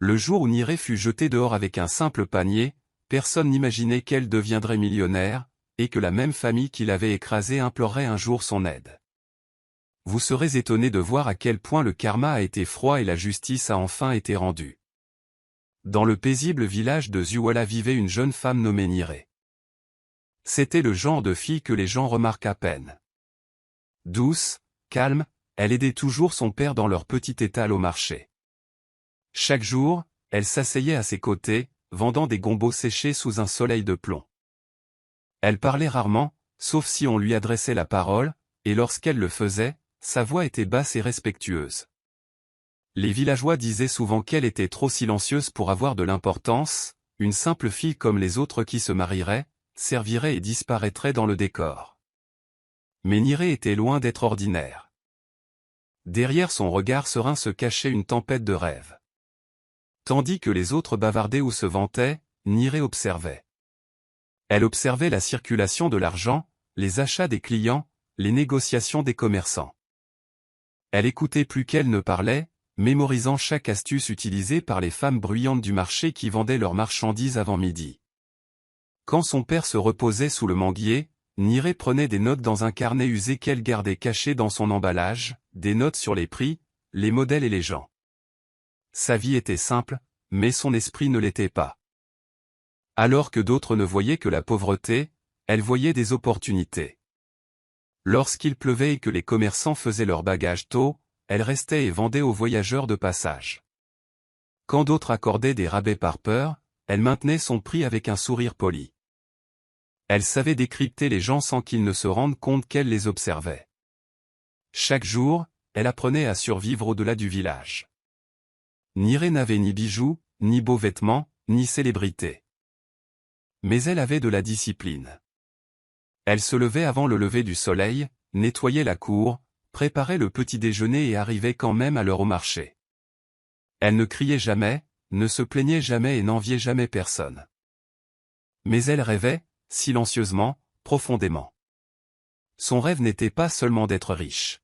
Le jour où Niré fut jetée dehors avec un simple panier, personne n'imaginait qu'elle deviendrait millionnaire, et que la même famille qui l'avait écrasée implorerait un jour son aide. Vous serez étonné de voir à quel point le karma a été froid et la justice a enfin été rendue. Dans le paisible village de Zuwala vivait une jeune femme nommée Niré. C'était le genre de fille que les gens remarquent à peine. Douce, calme, elle aidait toujours son père dans leur petit étal au marché. Chaque jour, elle s'asseyait à ses côtés, vendant des gombots séchés sous un soleil de plomb. Elle parlait rarement, sauf si on lui adressait la parole, et lorsqu'elle le faisait, sa voix était basse et respectueuse. Les villageois disaient souvent qu'elle était trop silencieuse pour avoir de l'importance, une simple fille comme les autres qui se marieraient, servirait et disparaîtrait dans le décor. Mais Niré était loin d'être ordinaire. Derrière son regard serein se cachait une tempête de rêves. Tandis que les autres bavardaient ou se vantaient, Niré observait. Elle observait la circulation de l'argent, les achats des clients, les négociations des commerçants. Elle écoutait plus qu'elle ne parlait, mémorisant chaque astuce utilisée par les femmes bruyantes du marché qui vendaient leurs marchandises avant midi. Quand son père se reposait sous le manguier, Niré prenait des notes dans un carnet usé qu'elle gardait caché dans son emballage, des notes sur les prix, les modèles et les gens. Sa vie était simple, mais son esprit ne l'était pas. Alors que d'autres ne voyaient que la pauvreté, elle voyait des opportunités. Lorsqu'il pleuvait et que les commerçants faisaient leurs bagages tôt, elle restait et vendait aux voyageurs de passage. Quand d'autres accordaient des rabais par peur, elle maintenait son prix avec un sourire poli. Elle savait décrypter les gens sans qu'ils ne se rendent compte qu'elle les observait. Chaque jour, elle apprenait à survivre au-delà du village. Niré n'avait ni bijoux, ni beaux vêtements, ni célébrité. Mais elle avait de la discipline. Elle se levait avant le lever du soleil, nettoyait la cour, préparait le petit déjeuner et arrivait quand même à l'heure au marché. Elle ne criait jamais, ne se plaignait jamais et n'enviait jamais personne. Mais elle rêvait, silencieusement, profondément. Son rêve n'était pas seulement d'être riche.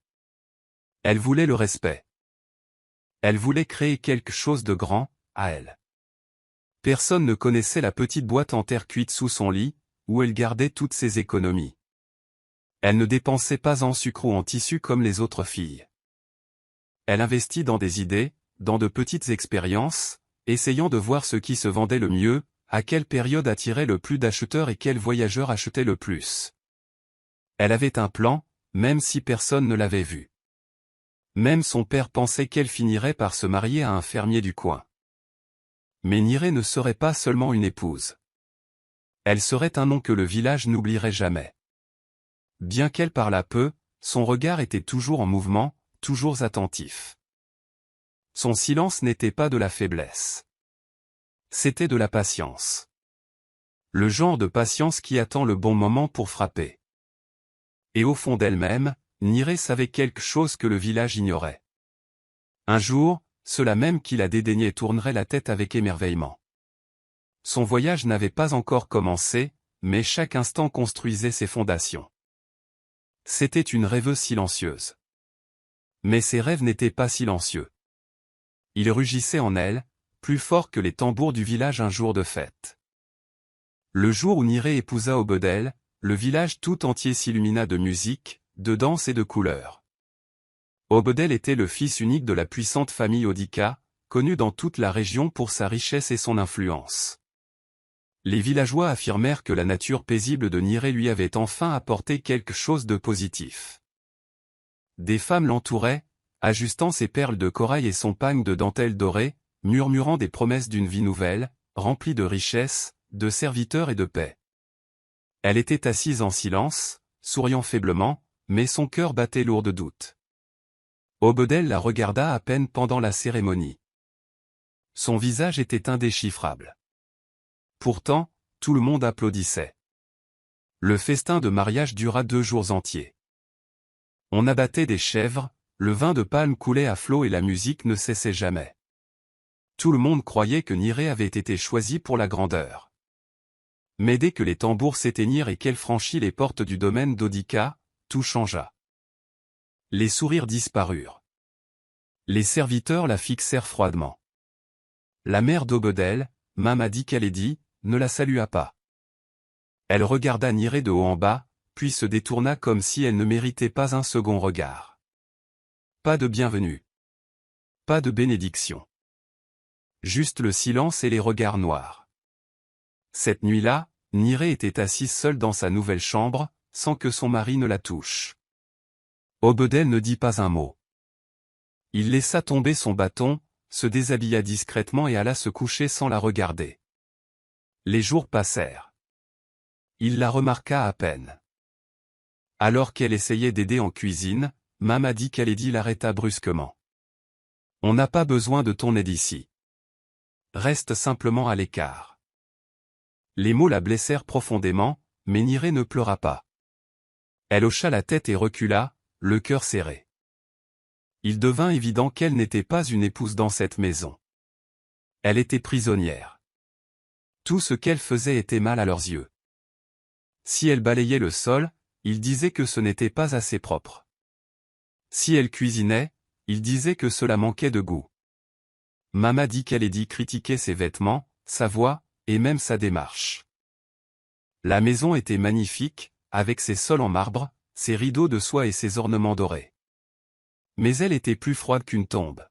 Elle voulait le respect. Elle voulait créer quelque chose de grand, à elle. Personne ne connaissait la petite boîte en terre cuite sous son lit, où elle gardait toutes ses économies. Elle ne dépensait pas en sucre ou en tissu comme les autres filles. Elle investit dans des idées, dans de petites expériences, essayant de voir ce qui se vendait le mieux, à quelle période attirait le plus d'acheteurs et quels voyageurs achetaient le plus. Elle avait un plan, même si personne ne l'avait vu. Même son père pensait qu'elle finirait par se marier à un fermier du coin. Mais Niré ne serait pas seulement une épouse. Elle serait un nom que le village n'oublierait jamais. Bien qu'elle parlât peu, son regard était toujours en mouvement, toujours attentif. Son silence n'était pas de la faiblesse. C'était de la patience. Le genre de patience qui attend le bon moment pour frapper. Et au fond d'elle-même, Niré savait quelque chose que le village ignorait. Un jour, ceux-là même qui la dédaignaient tourneraient la tête avec émerveillement. Son voyage n'avait pas encore commencé, mais chaque instant construisait ses fondations. C'était une rêveuse silencieuse. Mais ses rêves n'étaient pas silencieux. Ils rugissaient en elle, plus forts que les tambours du village un jour de fête. Le jour où Niré épousa Obedel, le village tout entier s'illumina de musique, de danse et de couleurs. Obedel était le fils unique de la puissante famille Odika, connue dans toute la région pour sa richesse et son influence. Les villageois affirmèrent que la nature paisible de Niré lui avait enfin apporté quelque chose de positif. Des femmes l'entouraient, ajustant ses perles de corail et son pagne de dentelle dorée, murmurant des promesses d'une vie nouvelle, remplie de richesse, de serviteurs et de paix. Elle était assise en silence, souriant faiblement, mais son cœur battait lourd de doutes. Obedel la regarda à peine pendant la cérémonie. Son visage était indéchiffrable. Pourtant, tout le monde applaudissait. Le festin de mariage dura 2 jours entiers. On abattait des chèvres, le vin de palme coulait à flots et la musique ne cessait jamais. Tout le monde croyait que Niré avait été choisie pour la grandeur. Mais dès que les tambours s'éteignirent et qu'elle franchit les portes du domaine d'Odika, tout changea. Les sourires disparurent. Les serviteurs la fixèrent froidement. La mère d'Obedel, Mamadi Khaledi, ne la salua pas. Elle regarda Niré de haut en bas, puis se détourna comme si elle ne méritait pas un second regard. Pas de bienvenue. Pas de bénédiction. Juste le silence et les regards noirs. Cette nuit-là, Niré était assise seule dans sa nouvelle chambre, sans que son mari ne la touche. Obedel ne dit pas un mot. Il laissa tomber son bâton, se déshabilla discrètement et alla se coucher sans la regarder. Les jours passèrent. Il la remarqua à peine. Alors qu'elle essayait d'aider en cuisine, Mamadi Khaledi l'arrêta brusquement. « On n'a pas besoin de ton aide ici. Reste simplement à l'écart. » Les mots la blessèrent profondément, mais Niré ne pleura pas. Elle hocha la tête et recula, le cœur serré. Il devint évident qu'elle n'était pas une épouse dans cette maison. Elle était prisonnière. Tout ce qu'elle faisait était mal à leurs yeux. Si elle balayait le sol, ils disaient que ce n'était pas assez propre. Si elle cuisinait, ils disaient que cela manquait de goût. Mamadi Khaledi critiquait ses vêtements, sa voix, et même sa démarche. La maison était magnifique, avec ses sols en marbre, ses rideaux de soie et ses ornements dorés. Mais elle était plus froide qu'une tombe.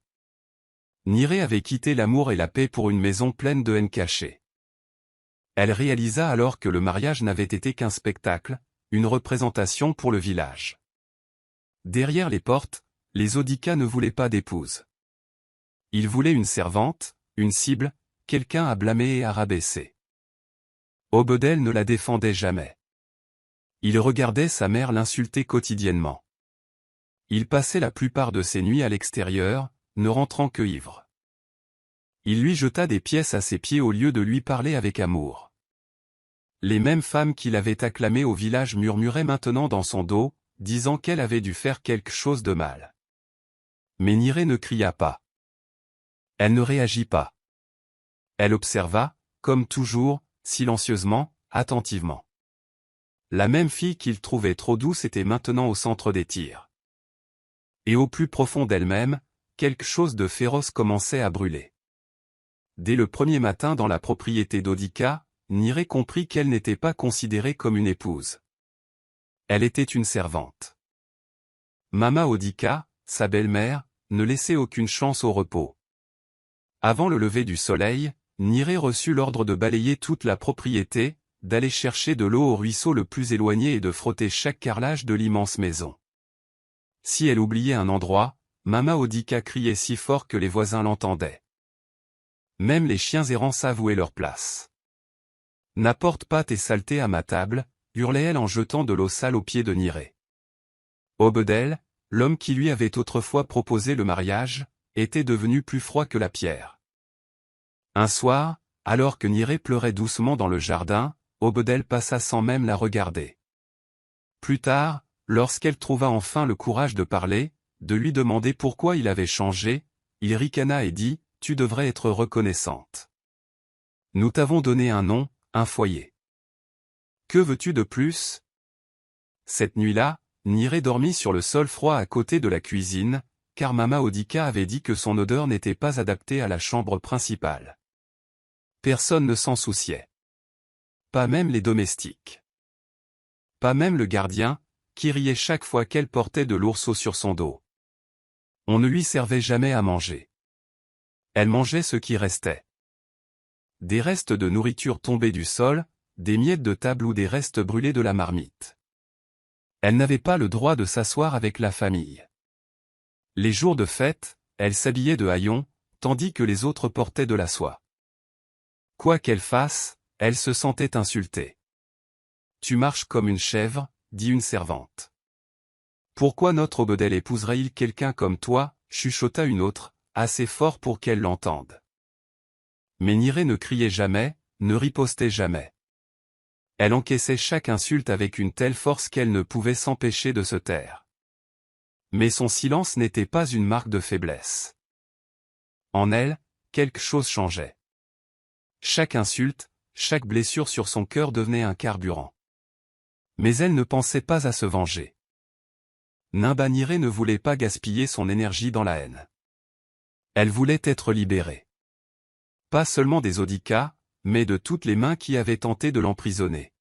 Niré avait quitté l'amour et la paix pour une maison pleine de haine cachée. Elle réalisa alors que le mariage n'avait été qu'un spectacle, une représentation pour le village. Derrière les portes, les Odika ne voulaient pas d'épouse. Ils voulaient une servante, une cible, quelqu'un à blâmer et à rabaisser. Obedel ne la défendait jamais. Il regardait sa mère l'insulter quotidiennement. Il passait la plupart de ses nuits à l'extérieur, ne rentrant que ivre. Il lui jeta des pièces à ses pieds au lieu de lui parler avec amour. Les mêmes femmes qui l'avaient acclamé au village murmuraient maintenant dans son dos, disant qu'elle avait dû faire quelque chose de mal. Mais Niré ne cria pas. Elle ne réagit pas. Elle observa, comme toujours, silencieusement, attentivement. La même fille qu'il trouvait trop douce était maintenant au centre des tirs. Et au plus profond d'elle-même, quelque chose de féroce commençait à brûler. Dès le premier matin dans la propriété d'Odika, Niré comprit qu'elle n'était pas considérée comme une épouse. Elle était une servante. Mama Odika, sa belle-mère, ne laissait aucune chance au repos. Avant le lever du soleil, Niré reçut l'ordre de balayer toute la propriété, d'aller chercher de l'eau au ruisseau le plus éloigné et de frotter chaque carrelage de l'immense maison. Si elle oubliait un endroit, Mama Odika criait si fort que les voisins l'entendaient. Même les chiens errants savouaient leur place. « N'apporte pas tes saletés à ma table », hurlait-elle en jetant de l'eau sale aux pieds de Niré. Obedel, l'homme qui lui avait autrefois proposé le mariage, était devenu plus froid que la pierre. Un soir, alors que Niré pleurait doucement dans le jardin, Obedel passa sans même la regarder. Plus tard, lorsqu'elle trouva enfin le courage de parler, de lui demander pourquoi il avait changé, il ricana et dit « Tu devrais être reconnaissante. Nous t'avons donné un nom, un foyer. Que veux-tu de plus ?» Cette nuit-là, Niré dormit sur le sol froid à côté de la cuisine, car Mama Odika avait dit que son odeur n'était pas adaptée à la chambre principale. Personne ne s'en souciait. Pas même les domestiques. Pas même le gardien, qui riait chaque fois qu'elle portait de l'ourseau sur son dos. On ne lui servait jamais à manger. Elle mangeait ce qui restait. Des restes de nourriture tombés du sol, des miettes de table ou des restes brûlés de la marmite. Elle n'avait pas le droit de s'asseoir avec la famille. Les jours de fête, elle s'habillait de haillons, tandis que les autres portaient de la soie. Quoi qu'elle fasse, elle se sentait insultée. « Tu marches comme une chèvre », dit une servante. « Pourquoi notre Obedel épouserait-il quelqu'un comme toi ?» chuchota une autre, assez fort pour qu'elle l'entende. Mais Niré ne criait jamais, ne ripostait jamais. Elle encaissait chaque insulte avec une telle force qu'elle ne pouvait s'empêcher de se taire. Mais son silence n'était pas une marque de faiblesse. En elle, quelque chose changeait. Chaque insulte, chaque blessure sur son cœur devenait un carburant. Mais elle ne pensait pas à se venger. Nimba Niré ne voulait pas gaspiller son énergie dans la haine. Elle voulait être libérée. Pas seulement des Odica, mais de toutes les mains qui avaient tenté de l'emprisonner.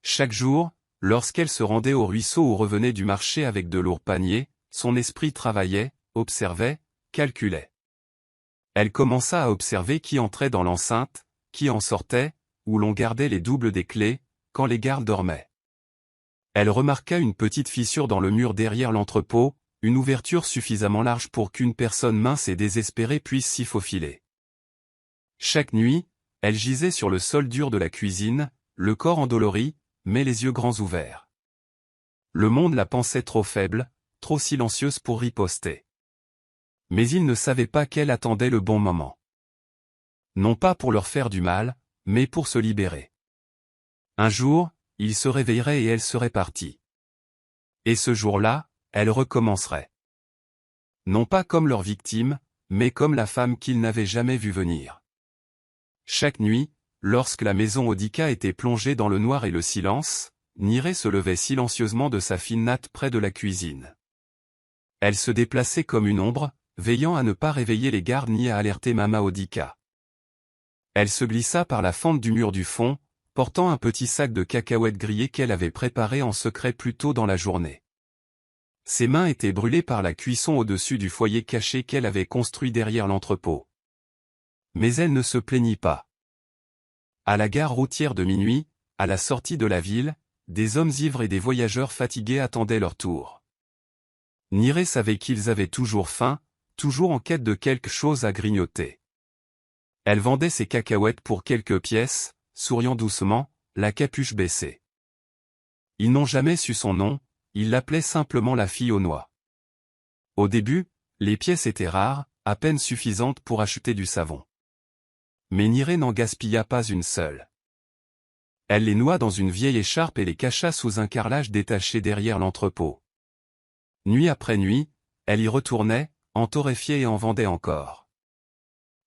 Chaque jour, lorsqu'elle se rendait au ruisseau ou revenait du marché avec de lourds paniers, son esprit travaillait, observait, calculait. Elle commença à observer qui entrait dans l'enceinte, qui en sortait, où l'on gardait les doubles des clés, quand les gardes dormaient. Elle remarqua une petite fissure dans le mur derrière l'entrepôt, une ouverture suffisamment large pour qu'une personne mince et désespérée puisse s'y faufiler. Chaque nuit, elle gisait sur le sol dur de la cuisine, le corps endolori, mais les yeux grands ouverts. Le monde la pensait trop faible, trop silencieuse pour riposter. Mais il ne savait pas qu'elle attendait le bon moment. Non pas pour leur faire du mal, mais pour se libérer. Un jour, il se réveillerait et elle serait partie. Et ce jour-là, elle recommencerait. Non pas comme leur victime, mais comme la femme qu'ils n'avaient jamais vue venir. Chaque nuit, lorsque la maison Odica était plongée dans le noir et le silence, Niré se levait silencieusement de sa fine natte près de la cuisine. Elle se déplaçait comme une ombre, veillant à ne pas réveiller les gardes ni à alerter Mama Odica. Elle se glissa par la fente du mur du fond, portant un petit sac de cacahuètes grillées qu'elle avait préparé en secret plus tôt dans la journée. Ses mains étaient brûlées par la cuisson au-dessus du foyer caché qu'elle avait construit derrière l'entrepôt. Mais elle ne se plaignit pas. À la gare routière de minuit, à la sortie de la ville, des hommes ivres et des voyageurs fatigués attendaient leur tour. Niré savait qu'ils avaient toujours faim, toujours en quête de quelque chose à grignoter. Elle vendait ses cacahuètes pour quelques pièces, souriant doucement, la capuche baissée. Ils n'ont jamais su son nom, ils l'appelaient simplement la fille aux noix. Au début, les pièces étaient rares, à peine suffisantes pour acheter du savon. Mais Niré n'en gaspilla pas une seule. Elle les noua dans une vieille écharpe et les cacha sous un carrelage détaché derrière l'entrepôt. Nuit après nuit, elle y retournait, en torréfiait et en vendait encore.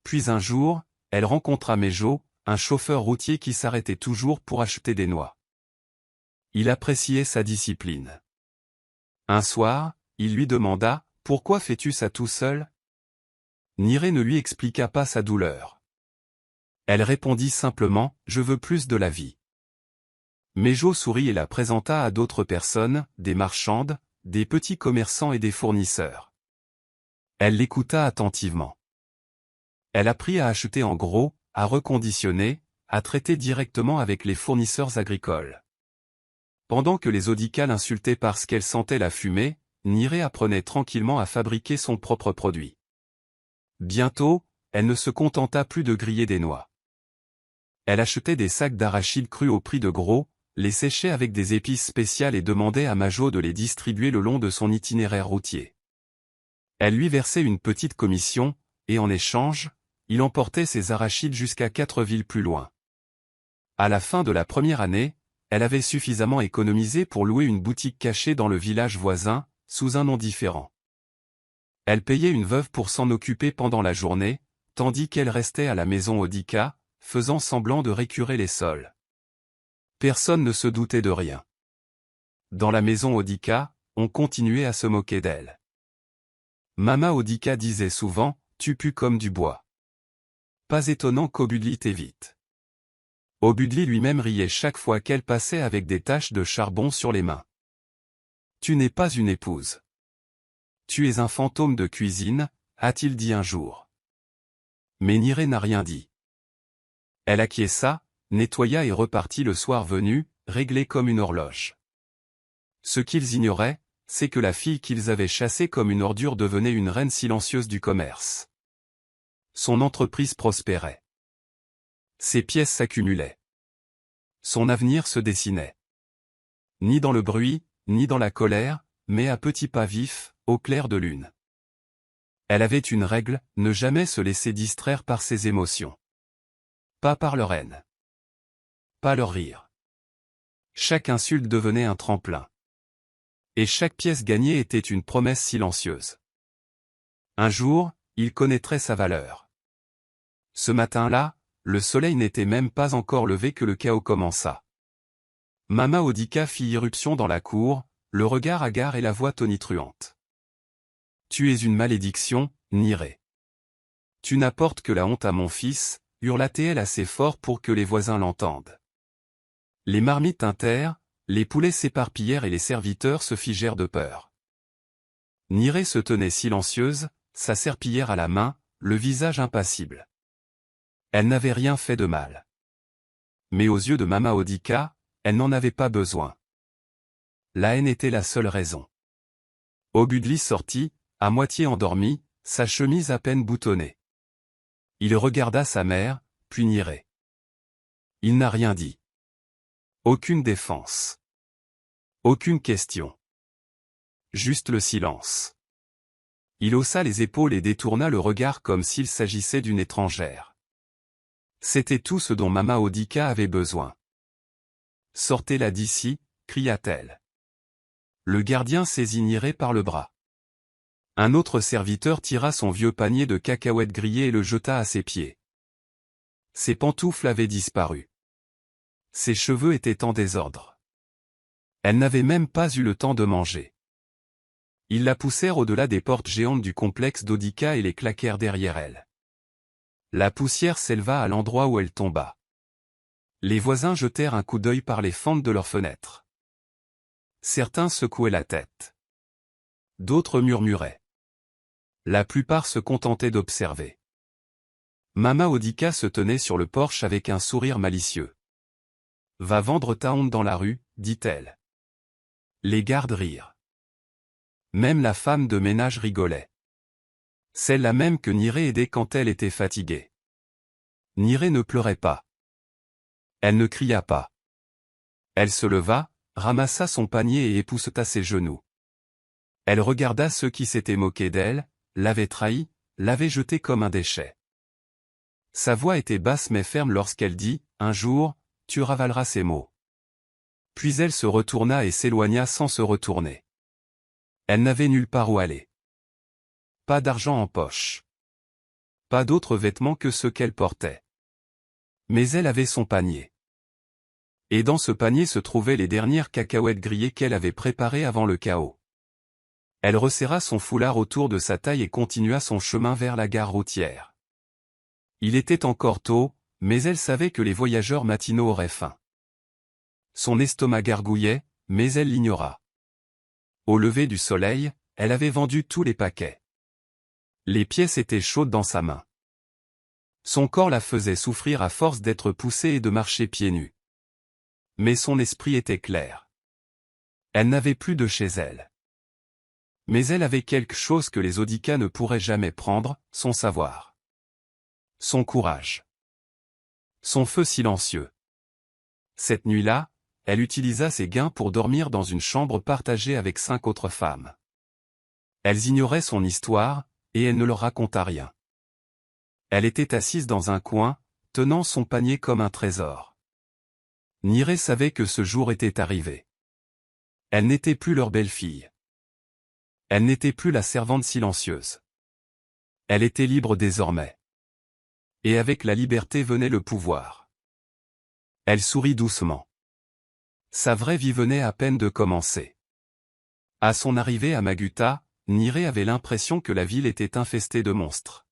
Puis un jour, elle rencontra Méjo, un chauffeur routier qui s'arrêtait toujours pour acheter des noix. Il appréciait sa discipline. Un soir, il lui demanda « Pourquoi fais-tu ça tout seul ?» Niré ne lui expliqua pas sa douleur. Elle répondit simplement « Je veux plus de la vie ». Méjo sourit et la présenta à d'autres personnes, des marchandes, des petits commerçants et des fournisseurs. Elle l'écouta attentivement. Elle apprit à acheter en gros, à reconditionner, à traiter directement avec les fournisseurs agricoles. Pendant que les Odica l'insultaient parce qu'elle sentait la fumée, Niré apprenait tranquillement à fabriquer son propre produit. Bientôt, elle ne se contenta plus de griller des noix. Elle achetait des sacs d'arachides crus au prix de gros, les séchait avec des épices spéciales et demandait à Majo de les distribuer le long de son itinéraire routier. Elle lui versait une petite commission, et en échange, il emportait ses arachides jusqu'à 4 villes plus loin. À la fin de la première année, elle avait suffisamment économisé pour louer une boutique cachée dans le village voisin, sous un nom différent. Elle payait une veuve pour s'en occuper pendant la journée, tandis qu'elle restait à la maison Odica, faisant semblant de récurer les sols. Personne ne se doutait de rien. Dans la maison Odica, on continuait à se moquer d'elle. Mama Odica disait souvent « Tu pues comme du bois ». Pas étonnant qu'Obudli t'évite. Obudli lui-même riait chaque fois qu'elle passait avec des taches de charbon sur les mains. Tu n'es pas une épouse. Tu es un fantôme de cuisine, a-t-il dit un jour. Mais Niré n'a rien dit. Elle acquiesça, nettoya et repartit le soir venu, réglée comme une horloge. Ce qu'ils ignoraient, c'est que la fille qu'ils avaient chassée comme une ordure devenait une reine silencieuse du commerce. Son entreprise prospérait. Ses pièces s'accumulaient. Son avenir se dessinait. Ni dans le bruit, ni dans la colère, mais à petits pas vifs, au clair de lune. Elle avait une règle, ne jamais se laisser distraire par ses émotions. Pas par leur haine. Pas leur rire. Chaque insulte devenait un tremplin. Et chaque pièce gagnée était une promesse silencieuse. Un jour, il connaîtrait sa valeur. Ce matin-là, le soleil n'était même pas encore levé que le chaos commença. Mama Odica fit irruption dans la cour, le regard hagard et la voix tonitruante. Tu es une malédiction, Niré. Tu n'apportes que la honte à mon fils, hurla-t-elle assez fort pour que les voisins l'entendent. Les marmites tintèrent, les poulets s'éparpillèrent et les serviteurs se figèrent de peur. Nirée se tenait silencieuse, sa serpillière à la main, le visage impassible. Elle n'avait rien fait de mal. Mais aux yeux de Mama Odika, elle n'en avait pas besoin. La haine était la seule raison. Ogudli sortit, à moitié endormi, sa chemise à peine boutonnée. Il regarda sa mère, puis Nirée. Il n'a rien dit. Aucune défense. Aucune question. Juste le silence. Il haussa les épaules et détourna le regard comme s'il s'agissait d'une étrangère. C'était tout ce dont Mama Odika avait besoin. « Sortez-la d'ici » cria-t-elle. Le gardien saisit Nirée par le bras. Un autre serviteur tira son vieux panier de cacahuètes grillées et le jeta à ses pieds. Ses pantoufles avaient disparu. Ses cheveux étaient en désordre. Elle n'avait même pas eu le temps de manger. Ils la poussèrent au-delà des portes géantes du complexe d'Odika et les claquèrent derrière elle. La poussière s'éleva à l'endroit où elle tomba. Les voisins jetèrent un coup d'œil par les fentes de leurs fenêtres. Certains secouaient la tête. D'autres murmuraient. La plupart se contentaient d'observer. Mama Odika se tenait sur le porche avec un sourire malicieux. « Va vendre ta honte dans la rue, dit-elle. » Les gardes rirent. Même la femme de ménage rigolait. Celle-là même que Nirée aidait quand elle était fatiguée. Nirée ne pleurait pas. Elle ne cria pas. Elle se leva, ramassa son panier et épousseta ses genoux. Elle regarda ceux qui s'étaient moqués d'elle, l'avaient trahie, l'avaient jetée comme un déchet. Sa voix était basse mais ferme lorsqu'elle dit, « Un jour, tu ravaleras ces mots. » Puis elle se retourna et s'éloigna sans se retourner. Elle n'avait nulle part où aller. Pas d'argent en poche. Pas d'autres vêtements que ceux qu'elle portait. Mais elle avait son panier. Et dans ce panier se trouvaient les dernières cacahuètes grillées qu'elle avait préparées avant le chaos. Elle resserra son foulard autour de sa taille et continua son chemin vers la gare routière. Il était encore tôt, mais elle savait que les voyageurs matinaux auraient faim. Son estomac gargouillait, mais elle l'ignora. Au lever du soleil, elle avait vendu tous les paquets. Les pièces étaient chaudes dans sa main. Son corps la faisait souffrir à force d'être poussée et de marcher pieds nus. Mais son esprit était clair. Elle n'avait plus de chez elle. Mais elle avait quelque chose que les Odika ne pourraient jamais prendre, son savoir. Son courage. Son feu silencieux. Cette nuit-là, elle utilisa ses gains pour dormir dans une chambre partagée avec 5 autres femmes. Elles ignoraient son histoire, et elle ne leur raconta rien. Elle était assise dans un coin, tenant son panier comme un trésor. Nirée savait que ce jour était arrivé. Elle n'était plus leur belle-fille. Elle n'était plus la servante silencieuse. Elle était libre désormais. Et avec la liberté venait le pouvoir. Elle sourit doucement. Sa vraie vie venait à peine de commencer. À son arrivée à Maguta, Nirée avait l'impression que la ville était infestée de monstres.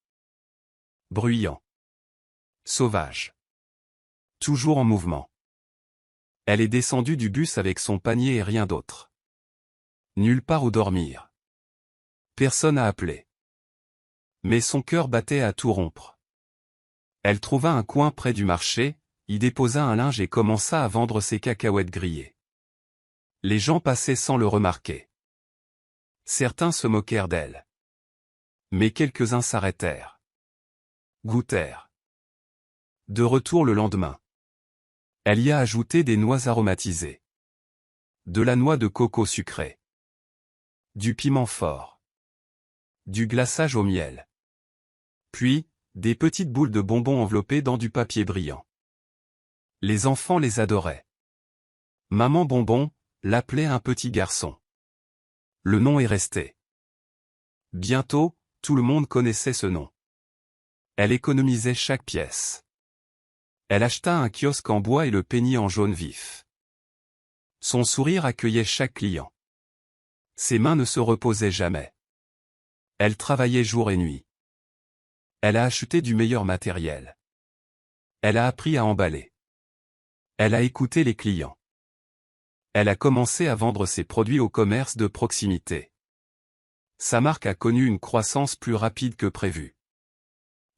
Bruyants. Sauvages. Toujours en mouvement. Elle est descendue du bus avec son panier et rien d'autre. Nulle part où dormir. Personne à appeler. Mais son cœur battait à tout rompre. Elle trouva un coin près du marché, y déposa un linge et commença à vendre ses cacahuètes grillées. Les gens passaient sans le remarquer. Certains se moquèrent d'elle. Mais quelques-uns s'arrêtèrent. Goûtèrent. De retour le lendemain. Elle y a ajouté des noix aromatisées. De la noix de coco sucrée. Du piment fort. Du glaçage au miel. Puis, des petites boules de bonbons enveloppées dans du papier brillant. Les enfants les adoraient. Maman Bonbon l'appelait un petit garçon. Le nom est resté. Bientôt, tout le monde connaissait ce nom. Elle économisait chaque pièce. Elle acheta un kiosque en bois et le peignit en jaune vif. Son sourire accueillait chaque client. Ses mains ne se reposaient jamais. Elle travaillait jour et nuit. Elle a acheté du meilleur matériel. Elle a appris à emballer. Elle a écouté les clients. Elle a commencé à vendre ses produits au commerce de proximité. Sa marque a connu une croissance plus rapide que prévu.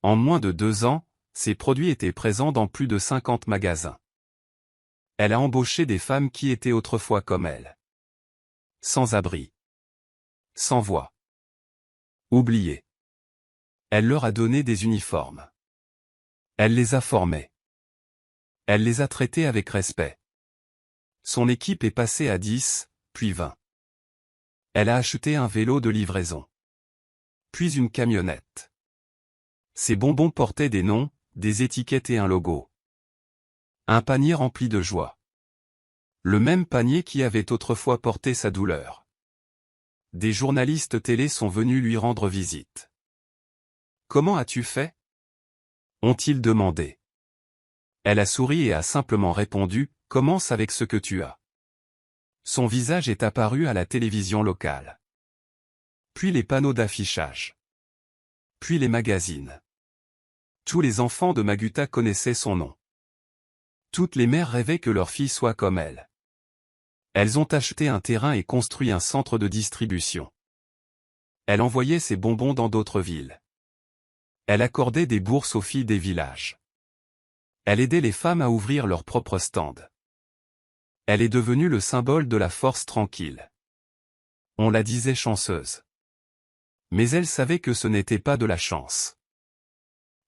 En moins de 2 ans, ses produits étaient présents dans plus de 50 magasins. Elle a embauché des femmes qui étaient autrefois comme elle. Sans abri. Sans voix. Oubliées. Elle leur a donné des uniformes. Elle les a formées. Elle les a traités avec respect. Son équipe est passée à 10, puis 20. Elle a acheté un vélo de livraison. Puis une camionnette. Ses bonbons portaient des noms, des étiquettes et un logo. Un panier rempli de joie. Le même panier qui avait autrefois porté sa douleur. Des journalistes télé sont venus lui rendre visite. « Comment as-tu fait » ont-ils demandé. Elle a souri et a simplement répondu « Commence avec ce que tu as ». Son visage est apparu à la télévision locale. Puis les panneaux d'affichage. Puis les magazines. Tous les enfants de Maguta connaissaient son nom. Toutes les mères rêvaient que leur fille soit comme elle. Elles ont acheté un terrain et construit un centre de distribution. Elle envoyait ses bonbons dans d'autres villes. Elle accordait des bourses aux filles des villages. Elle aidait les femmes à ouvrir leurs propres stands. Elle est devenue le symbole de la force tranquille. On la disait chanceuse. Mais elle savait que ce n'était pas de la chance.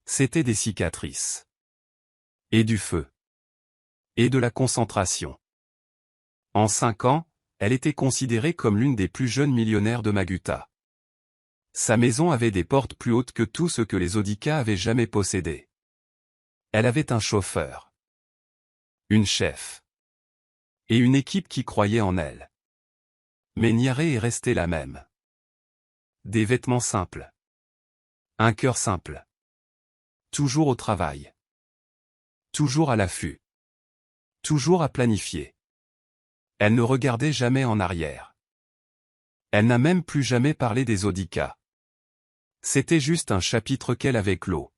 C'était des cicatrices. Et du feu. Et de la concentration. En 5 ans, elle était considérée comme l'une des plus jeunes millionnaires de Maguta. Sa maison avait des portes plus hautes que tout ce que les Odika avaient jamais possédé. Elle avait un chauffeur. Une chef. Et une équipe qui croyait en elle. Mais Niaré est restée la même. Des vêtements simples. Un cœur simple. Toujours au travail. Toujours à l'affût. Toujours à planifier. Elle ne regardait jamais en arrière. Elle n'a même plus jamais parlé des Odika. C'était juste un chapitre qu'elle avait clos.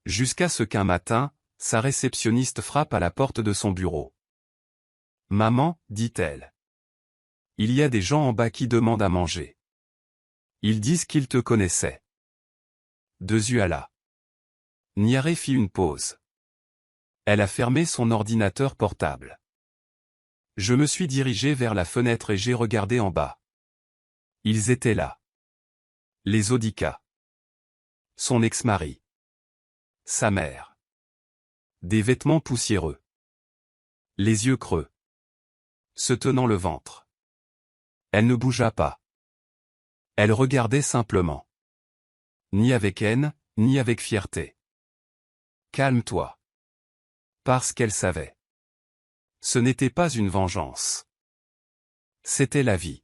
Jusqu'à ce qu'un matin, sa réceptionniste frappe à la porte de son bureau. « Maman, dit-elle. Il y a des gens en bas qui demandent à manger. Ils disent qu'ils te connaissaient. » Dezuala. Niaré fit une pause. Elle a fermé son ordinateur portable. Je me suis dirigé vers la fenêtre et j'ai regardé en bas. Ils étaient là. Les Odika. Son ex-mari. Sa mère. Des vêtements poussiéreux. Les yeux creux. Se tenant le ventre. Elle ne bougea pas. Elle regardait simplement. Ni avec haine, ni avec fierté. Calme-toi. Parce qu'elle savait. Ce n'était pas une vengeance. C'était la vie.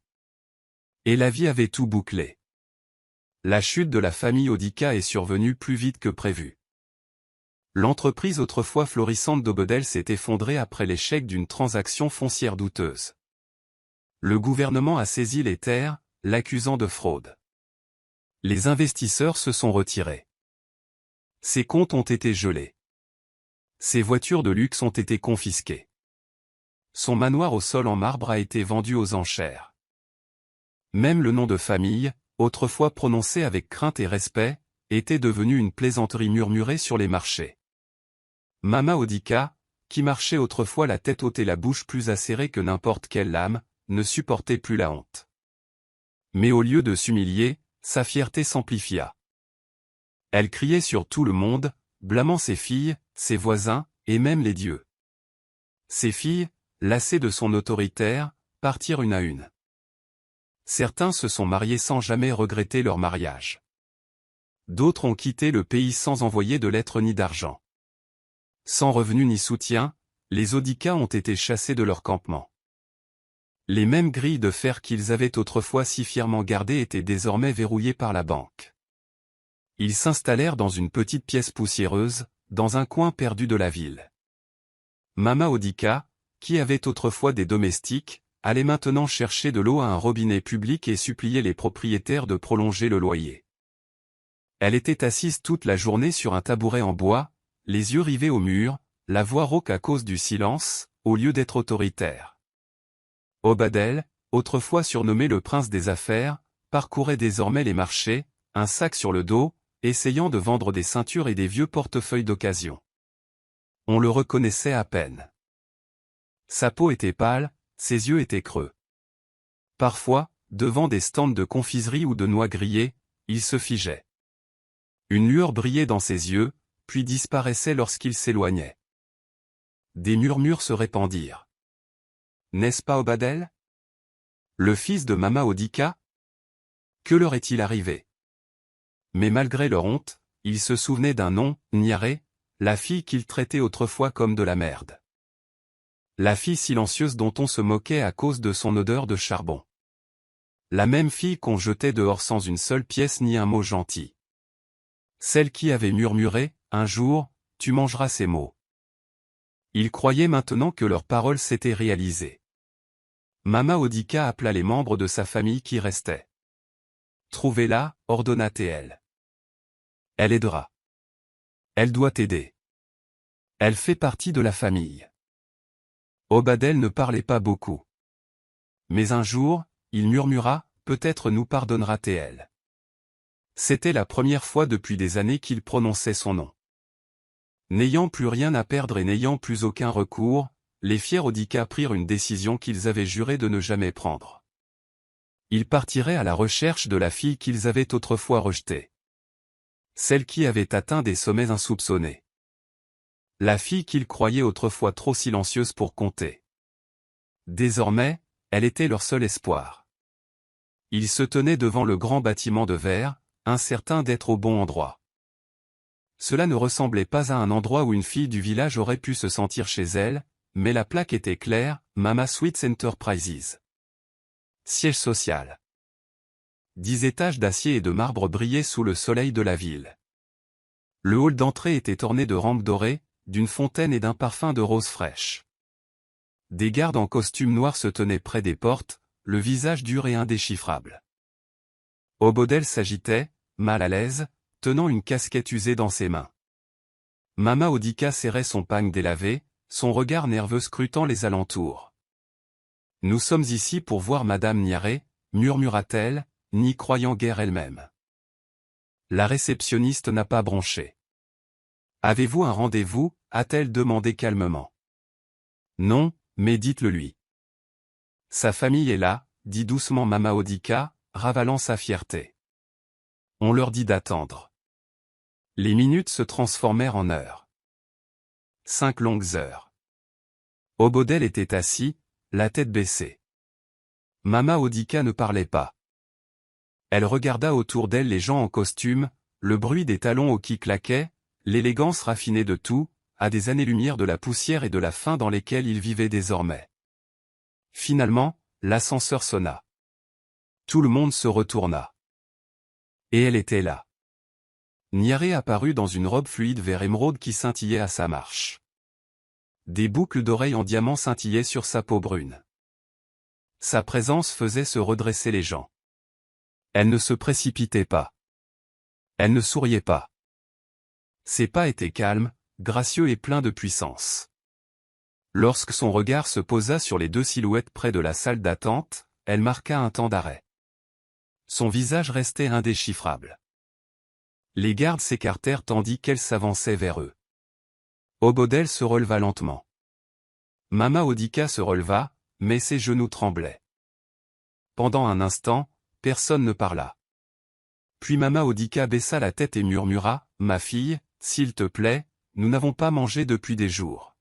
Et la vie avait tout bouclé. La chute de la famille Odika est survenue plus vite que prévu. L'entreprise autrefois florissante d'Obedel s'est effondrée après l'échec d'une transaction foncière douteuse. Le gouvernement a saisi les terres, l'accusant de fraude. Les investisseurs se sont retirés. Ses comptes ont été gelés. Ses voitures de luxe ont été confisquées. Son manoir au sol en marbre a été vendu aux enchères. Même le nom de famille, autrefois prononcé avec crainte et respect, était devenu une plaisanterie murmurée sur les marchés. Mama Odika, qui marchait autrefois la tête haute et la bouche plus acérée que n'importe quelle lame, ne supportait plus la honte. Mais au lieu de s'humilier, sa fierté s'amplifia. Elle criait sur tout le monde, blâmant ses filles, ses voisins, et même les dieux. Ses filles, lassées de son autoritaire, partirent une à une. Certains se sont mariés sans jamais regretter leur mariage. D'autres ont quitté le pays sans envoyer de lettres ni d'argent. Sans revenus ni soutien, les Odika ont été chassés de leur campement. Les mêmes grilles de fer qu'ils avaient autrefois si fièrement gardées étaient désormais verrouillées par la banque. Ils s'installèrent dans une petite pièce poussiéreuse, dans un coin perdu de la ville. Mama Odika, qui avait autrefois des domestiques, allait maintenant chercher de l'eau à un robinet public et supplier les propriétaires de prolonger le loyer. Elle était assise toute la journée sur un tabouret en bois, les yeux rivés au mur, la voix rauque à cause du silence, au lieu d'être autoritaire. Obadel, autrefois surnommé le prince des affaires, parcourait désormais les marchés, un sac sur le dos, essayant de vendre des ceintures et des vieux portefeuilles d'occasion. On le reconnaissait à peine. Sa peau était pâle, ses yeux étaient creux. Parfois, devant des stands de confiserie ou de noix grillées, il se figeait. Une lueur brillait dans ses yeux, puis disparaissait lorsqu'il s'éloignait. Des murmures se répandirent. N'est-ce pas Obadel? Le fils de Mama Odika? Que leur est-il arrivé? Mais malgré leur honte, ils se souvenaient d'un nom, Niaré, la fille qu'ils traitaient autrefois comme de la merde. La fille silencieuse dont on se moquait à cause de son odeur de charbon. La même fille qu'on jetait dehors sans une seule pièce ni un mot gentil. Celle qui avait murmuré, un jour, tu mangeras ces mots. Ils croyaient maintenant que leurs paroles s'étaient réalisées. Mama Odika appela les membres de sa famille qui restaient. Trouvez-la, ordonna Théel. Elle aidera. Elle doit t'aider. Elle fait partie de la famille. Obadel ne parlait pas beaucoup. Mais un jour, il murmura, peut-être nous pardonnera Théel. C'était la première fois depuis des années qu'il prononçait son nom. N'ayant plus rien à perdre et n'ayant plus aucun recours, les fiers Odika prirent une décision qu'ils avaient juré de ne jamais prendre. Ils partiraient à la recherche de la fille qu'ils avaient autrefois rejetée. Celle qui avait atteint des sommets insoupçonnés. La fille qu'ils croyaient autrefois trop silencieuse pour compter. Désormais, elle était leur seul espoir. Ils se tenaient devant le grand bâtiment de verre, incertains d'être au bon endroit. Cela ne ressemblait pas à un endroit où une fille du village aurait pu se sentir chez elle, mais la plaque était claire, Mama Sweets Enterprises. Siège social. 10 étages d'acier et de marbre brillaient sous le soleil de la ville. Le hall d'entrée était orné de rampes dorées, d'une fontaine et d'un parfum de roses fraîches. Des gardes en costume noir se tenaient près des portes, le visage dur et indéchiffrable. Obadel s'agitait, mal à l'aise, tenant une casquette usée dans ses mains. Mama Odika serrait son pagne délavé, son regard nerveux scrutant les alentours. « Nous sommes ici pour voir Madame Niaré, murmura-t-elle, n'y croyant guère elle-même. La réceptionniste n'a pas bronché. « Avez-vous un rendez-vous » a-t-elle demandé calmement. « Non, mais dites-le lui. »« Sa famille est là » dit doucement Mama Odika, ravalant sa fierté. On leur dit d'attendre. Les minutes se transformèrent en heures. 5 longues heures. Obadel était assis, la tête baissée. Mama Odika ne parlait pas. Elle regarda autour d'elle les gens en costume, le bruit des talons hauts qui claquaient, l'élégance raffinée de tout, à des années-lumière de la poussière et de la faim dans lesquelles ils vivaient désormais. Finalement, l'ascenseur sonna. Tout le monde se retourna. Et elle était là. Niaré apparut dans une robe fluide vert émeraude qui scintillait à sa marche. Des boucles d'oreilles en diamant scintillaient sur sa peau brune. Sa présence faisait se redresser les gens. Elle ne se précipitait pas. Elle ne souriait pas. Ses pas étaient calmes, gracieux et pleins de puissance. Lorsque son regard se posa sur les 2 silhouettes près de la salle d'attente, elle marqua un temps d'arrêt. Son visage restait indéchiffrable. Les gardes s'écartèrent tandis qu'elle s'avançait vers eux. Obadel se releva lentement. Mama Odika se releva, mais ses genoux tremblaient. Pendant un instant, personne ne parla. Puis Mama Odika baissa la tête et murmura, « Ma fille, s'il te plaît, nous n'avons pas mangé depuis des jours. »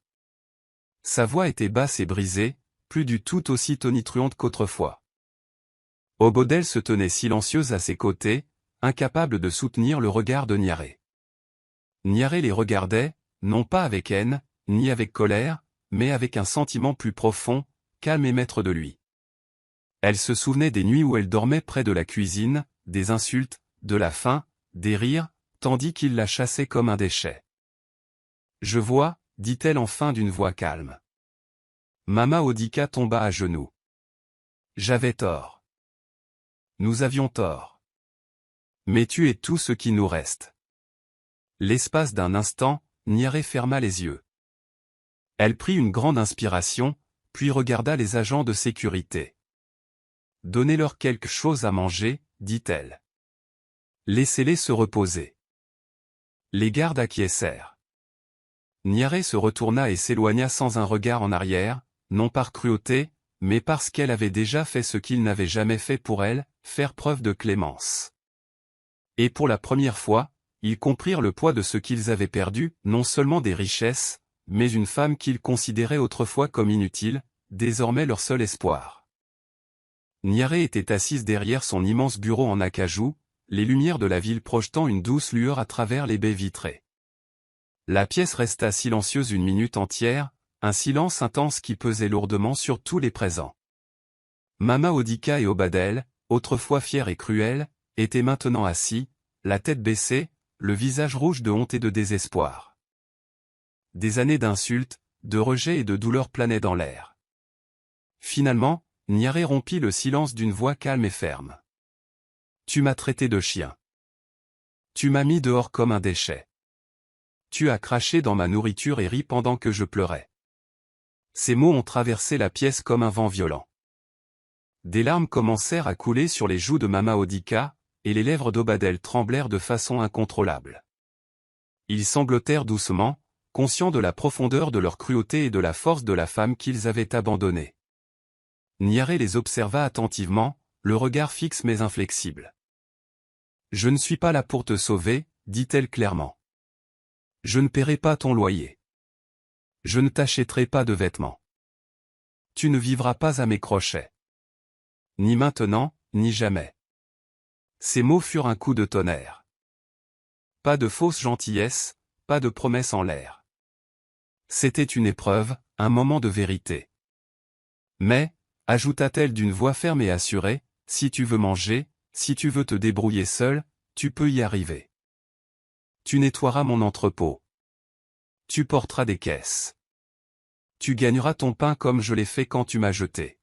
Sa voix était basse et brisée, plus du tout aussi tonitruante qu'autrefois. Obadel se tenait silencieuse à ses côtés, incapable de soutenir le regard de Niaré. Niaré les regardait, non pas avec haine, ni avec colère, mais avec un sentiment plus profond, calme et maître de lui. Elle se souvenait des nuits où elle dormait près de la cuisine, des insultes, de la faim, des rires, tandis qu'il la chassait comme un déchet. « Je vois » dit-elle enfin d'une voix calme. Mama Odika tomba à genoux. « J'avais tort. Nous avions tort. Mais tu es tout ce qui nous reste. L'espace d'un instant, Niaré ferma les yeux. Elle prit une grande inspiration, puis regarda les agents de sécurité. « Donnez-leur quelque chose à manger, dit-elle. Laissez-les se reposer. » Les gardes acquiescèrent. Niaré se retourna et s'éloigna sans un regard en arrière, non par cruauté, mais parce qu'elle avait déjà fait ce qu'il n'avait jamais fait pour elle, faire preuve de clémence. Et pour la première fois, ils comprirent le poids de ce qu'ils avaient perdu, non seulement des richesses, mais une femme qu'ils considéraient autrefois comme inutile, désormais leur seul espoir. Niaré était assise derrière son immense bureau en acajou, les lumières de la ville projetant une douce lueur à travers les baies vitrées. La pièce resta silencieuse une minute entière, un silence intense qui pesait lourdement sur tous les présents. Mama Odika et Obadel, autrefois fiers et cruels, étaient maintenant assis, la tête baissée, le visage rouge de honte et de désespoir. Des années d'insultes, de rejet et de douleur planaient dans l'air. Finalement, Niaré rompit le silence d'une voix calme et ferme. « Tu m'as traité de chien. Tu m'as mis dehors comme un déchet. Tu as craché dans ma nourriture et ri pendant que je pleurais. » Ces mots ont traversé la pièce comme un vent violent. Des larmes commencèrent à couler sur les joues de Mama Odika, et les lèvres d'Obadel tremblèrent de façon incontrôlable. Ils sanglotèrent doucement, conscients de la profondeur de leur cruauté et de la force de la femme qu'ils avaient abandonnée. Niaré les observa attentivement, le regard fixe mais inflexible. « Je ne suis pas là pour te sauver, dit-elle clairement. Je ne paierai pas ton loyer. Je ne t'achèterai pas de vêtements. Tu ne vivras pas à mes crochets. Ni maintenant, ni jamais. » Ces mots furent un coup de tonnerre. Pas de fausse gentillesse, pas de promesse en l'air. C'était une épreuve, un moment de vérité. Mais, ajouta-t-elle d'une voix ferme et assurée, si tu veux manger, si tu veux te débrouiller seul, tu peux y arriver. Tu nettoieras mon entrepôt. Tu porteras des caisses. Tu gagneras ton pain comme je l'ai fait quand tu m'as jeté.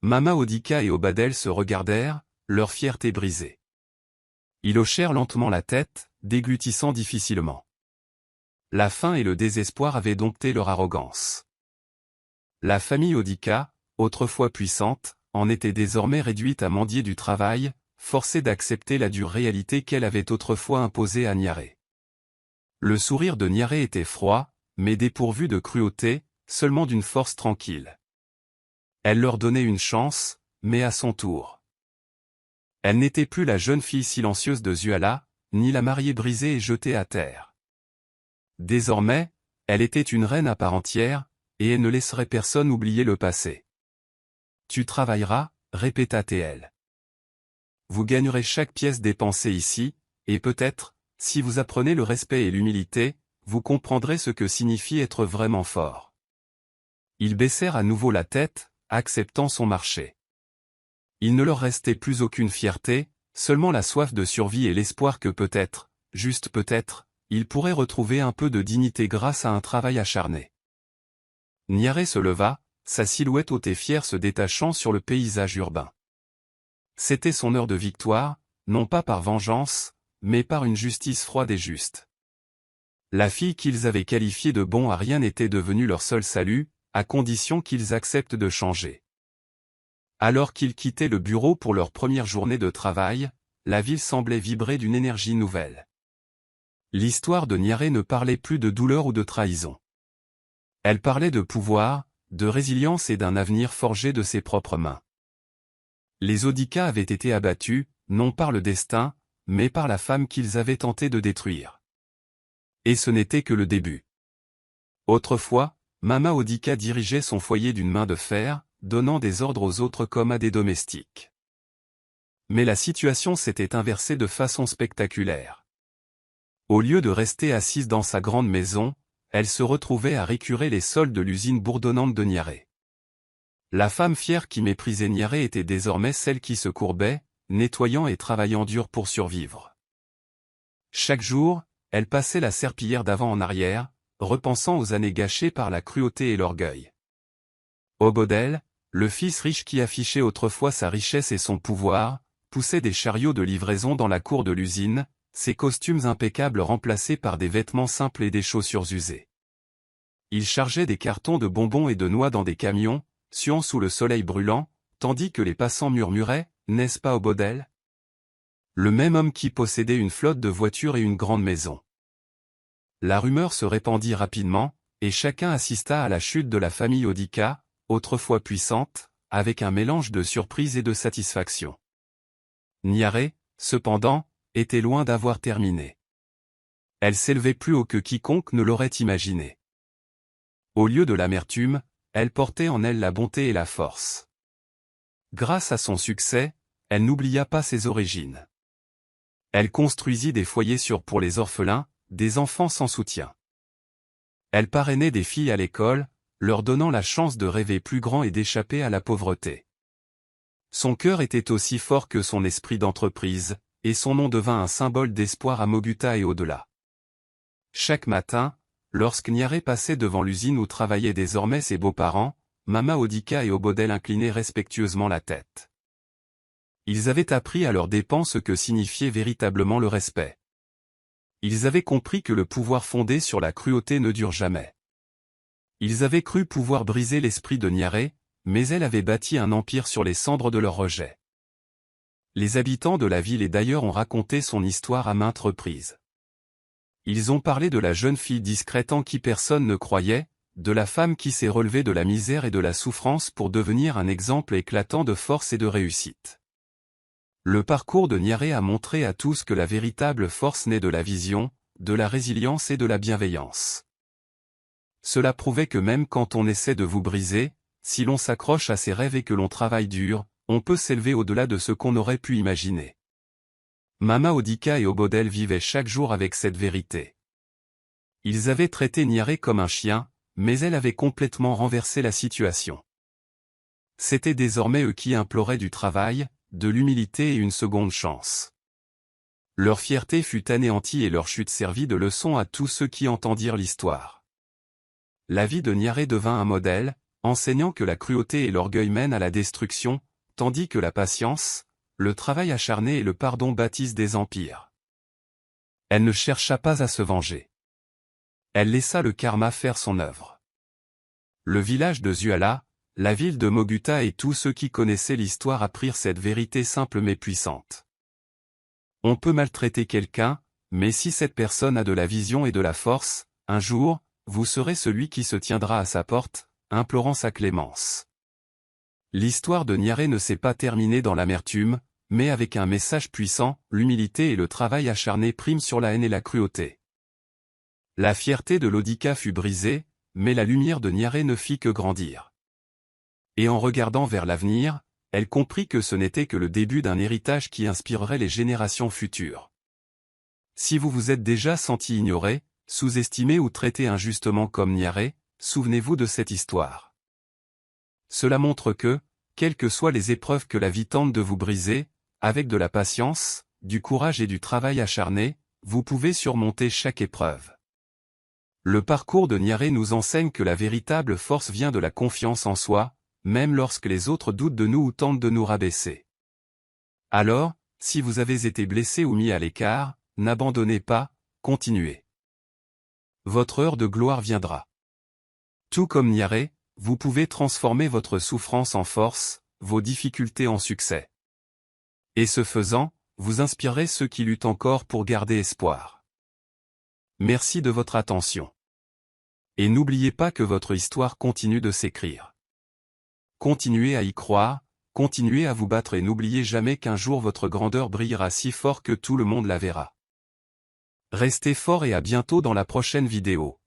Mama Odika et Obadel se regardèrent, leur fierté brisée. Ils hochèrent lentement la tête, déglutissant difficilement. La faim et le désespoir avaient dompté leur arrogance. La famille Odika, autrefois puissante, en était désormais réduite à mendier du travail, forcée d'accepter la dure réalité qu'elle avait autrefois imposée à Niaré. Le sourire de Niaré était froid, mais dépourvu de cruauté, seulement d'une force tranquille. Elle leur donnait une chance, mais à son tour. Elle n'était plus la jeune fille silencieuse de Zuala, ni la mariée brisée et jetée à terre. Désormais, elle était une reine à part entière, et elle ne laisserait personne oublier le passé. « Tu travailleras, répéta-t-elle. Vous gagnerez chaque pièce dépensée ici, et peut-être, si vous apprenez le respect et l'humilité, vous comprendrez ce que signifie être vraiment fort. » Ils baissèrent à nouveau la tête, acceptant son marché. Il ne leur restait plus aucune fierté, seulement la soif de survie et l'espoir que peut-être, juste peut-être, ils pourraient retrouver un peu de dignité grâce à un travail acharné. Niaré se leva, sa silhouette haute et fière se détachant sur le paysage urbain. C'était son heure de victoire, non pas par vengeance, mais par une justice froide et juste. La fille qu'ils avaient qualifiée de bon à rien était devenue leur seul salut, à condition qu'ils acceptent de changer. Alors qu'ils quittaient le bureau pour leur première journée de travail, la ville semblait vibrer d'une énergie nouvelle. L'histoire de Niaré ne parlait plus de douleur ou de trahison. Elle parlait de pouvoir, de résilience et d'un avenir forgé de ses propres mains. Les Odika avaient été abattus, non par le destin, mais par la femme qu'ils avaient tenté de détruire. Et ce n'était que le début. Autrefois, Mama Odika dirigeait son foyer d'une main de fer, donnant des ordres aux autres comme à des domestiques. Mais la situation s'était inversée de façon spectaculaire. Au lieu de rester assise dans sa grande maison, elle se retrouvait à récurer les sols de l'usine bourdonnante de Niaré. La femme fière qui méprisait Niaré était désormais celle qui se courbait, nettoyant et travaillant dur pour survivre. Chaque jour, elle passait la serpillière d'avant en arrière, repensant aux années gâchées par la cruauté et l'orgueil. Obodel, le fils riche qui affichait autrefois sa richesse et son pouvoir, poussait des chariots de livraison dans la cour de l'usine, ses costumes impeccables remplacés par des vêtements simples et des chaussures usées. Il chargeait des cartons de bonbons et de noix dans des camions, suant sous le soleil brûlant, tandis que les passants murmuraient « N'est-ce pas Obodel ?» Le même homme qui possédait une flotte de voitures et une grande maison. La rumeur se répandit rapidement, et chacun assista à la chute de la famille Odica, autrefois puissante, avec un mélange de surprise et de satisfaction. Niaré, cependant, était loin d'avoir terminé. Elle s'élevait plus haut que quiconque ne l'aurait imaginé. Au lieu de l'amertume, elle portait en elle la bonté et la force. Grâce à son succès, elle n'oublia pas ses origines. Elle construisit des foyers sûrs pour les orphelins, des enfants sans soutien. Elle parrainait des filles à l'école, leur donnant la chance de rêver plus grand et d'échapper à la pauvreté. Son cœur était aussi fort que son esprit d'entreprise, et son nom devint un symbole d'espoir à Moguta et au-delà. Chaque matin, lorsque Niaré passait devant l'usine où travaillaient désormais ses beaux-parents, Mama Odica et Obodel inclinaient respectueusement la tête. Ils avaient appris à leurs dépens ce que signifiait véritablement le respect. Ils avaient compris que le pouvoir fondé sur la cruauté ne dure jamais. Ils avaient cru pouvoir briser l'esprit de Niaré, mais elle avait bâti un empire sur les cendres de leur rejet. Les habitants de la ville et d'ailleurs ont raconté son histoire à maintes reprises. Ils ont parlé de la jeune fille discrète en qui personne ne croyait, de la femme qui s'est relevée de la misère et de la souffrance pour devenir un exemple éclatant de force et de réussite. Le parcours de Niaré a montré à tous que la véritable force naît de la vision, de la résilience et de la bienveillance. Cela prouvait que même quand on essaie de vous briser, si l'on s'accroche à ses rêves et que l'on travaille dur, on peut s'élever au-delà de ce qu'on aurait pu imaginer. Mama Odica et Obodel vivaient chaque jour avec cette vérité. Ils avaient traité Niaré comme un chien, mais elle avait complètement renversé la situation. C'étaient désormais eux qui imploraient du travail, de l'humilité et une seconde chance. Leur fierté fut anéantie et leur chute servit de leçon à tous ceux qui entendirent l'histoire. La vie de Niaré devint un modèle, enseignant que la cruauté et l'orgueil mènent à la destruction, tandis que la patience, le travail acharné et le pardon bâtissent des empires. Elle ne chercha pas à se venger. Elle laissa le karma faire son œuvre. Le village de Zuala, la ville de Moguta et tous ceux qui connaissaient l'histoire apprirent cette vérité simple mais puissante. On peut maltraiter quelqu'un, mais si cette personne a de la vision et de la force, un jour, vous serez celui qui se tiendra à sa porte, implorant sa clémence. L'histoire de Niaré ne s'est pas terminée dans l'amertume, mais avec un message puissant, l'humilité et le travail acharné priment sur la haine et la cruauté. La fierté de l'Odica fut brisée, mais la lumière de Niaré ne fit que grandir. Et en regardant vers l'avenir, elle comprit que ce n'était que le début d'un héritage qui inspirerait les générations futures. Si vous vous êtes déjà senti ignoré, sous-estimé ou traité injustement comme Niaré, souvenez-vous de cette histoire. Cela montre que, quelles que soient les épreuves que la vie tente de vous briser, avec de la patience, du courage et du travail acharné, vous pouvez surmonter chaque épreuve. Le parcours de Niaré nous enseigne que la véritable force vient de la confiance en soi, même lorsque les autres doutent de nous ou tentent de nous rabaisser. Alors, si vous avez été blessé ou mis à l'écart, n'abandonnez pas, continuez. Votre heure de gloire viendra. Tout comme Niaré, vous pouvez transformer votre souffrance en force, vos difficultés en succès. Et ce faisant, vous inspirerez ceux qui luttent encore pour garder espoir. Merci de votre attention. Et n'oubliez pas que votre histoire continue de s'écrire. Continuez à y croire, continuez à vous battre et n'oubliez jamais qu'un jour votre grandeur brillera si fort que tout le monde la verra. Restez fort et à bientôt dans la prochaine vidéo.